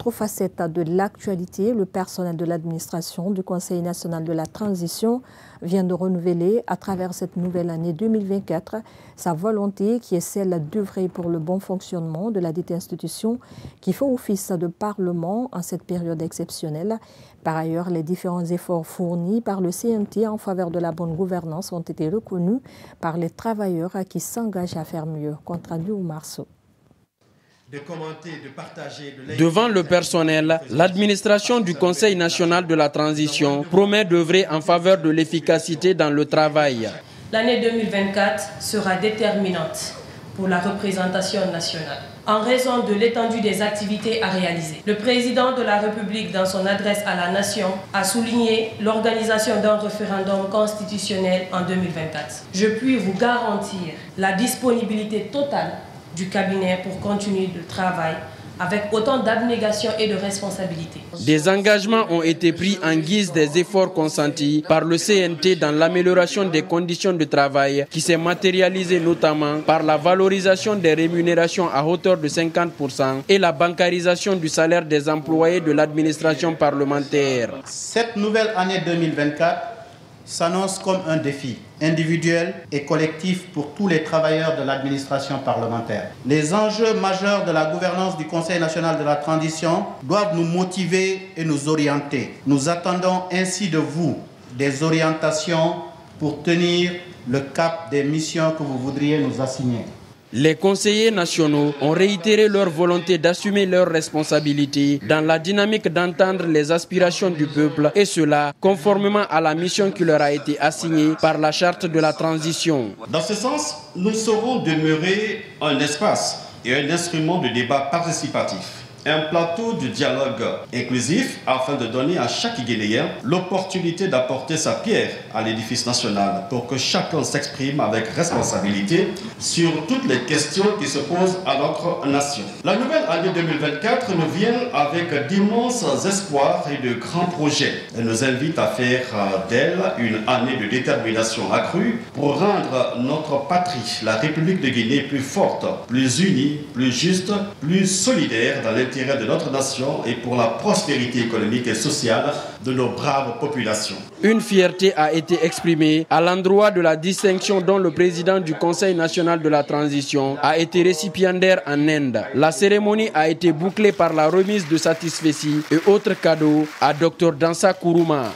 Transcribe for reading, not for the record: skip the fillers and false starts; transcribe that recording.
autre facette de l'actualité, le personnel de l'administration du Conseil national de la transition vient de renouveler à travers cette nouvelle année 2024 sa volonté qui est celle d'œuvrer pour le bon fonctionnement de la dite institution qui fait office de parlement en cette période exceptionnelle. Par ailleurs, les différents efforts fournis par le CNT en faveur de la bonne gouvernance ont été reconnus par les travailleurs qui s'engagent à faire mieux. Compte rendu au Marceau. Devant le personnel, l'administration du Conseil national de la transition promet d'œuvrer en faveur de l'efficacité dans le travail. L'année 2024 sera déterminante pour la représentation nationale en raison de l'étendue des activités à réaliser. Le président de la République, dans son adresse à la nation, a souligné l'organisation d'un référendum constitutionnel en 2024. Je puis vous garantir la disponibilité totale du cabinet pour continuer le travail avec autant d'abnégation et de responsabilité. Des engagements ont été pris en guise des efforts consentis par le CNT dans l'amélioration des conditions de travail qui s'est matérialisée notamment par la valorisation des rémunérations à hauteur de 50% et la bancarisation du salaire des employés de l'administration parlementaire. Cette nouvelle année 2024 s'annonce comme un défi individuel et collectif pour tous les travailleurs de l'administration parlementaire. Les enjeux majeurs de la gouvernance du Conseil national de la transition doivent nous motiver et nous orienter. Nous attendons ainsi de vous des orientations pour tenir le cap des missions que vous voudriez nous assigner. Les conseillers nationaux ont réitéré leur volonté d'assumer leurs responsabilités dans la dynamique d'entendre les aspirations du peuple et cela conformément à la mission qui leur a été assignée par la charte de la transition. Dans ce sens, nous saurons demeurer un espace et un instrument de débat participatif, un plateau de dialogue inclusif afin de donner à chaque Guinéen l'opportunité d'apporter sa pierre à l'édifice national pour que chacun s'exprime avec responsabilité sur toutes les questions qui se posent à notre nation. La nouvelle année 2024 nous vient avec d'immenses espoirs et de grands projets. Elle nous invite à faire d'elle une année de détermination accrue pour rendre notre patrie, la République de Guinée, plus forte, plus unie, plus juste, plus solidaire dans l'intérêt de notre nation et pour la prospérité économique et sociale de nos braves populations. Une fierté a été exprimée à l'endroit de la distinction dont le président du Conseil national de la transition a été récipiendaire en Inde. La cérémonie a été bouclée par la remise de satisfecit et autres cadeaux à Dr Dansa Kourouma.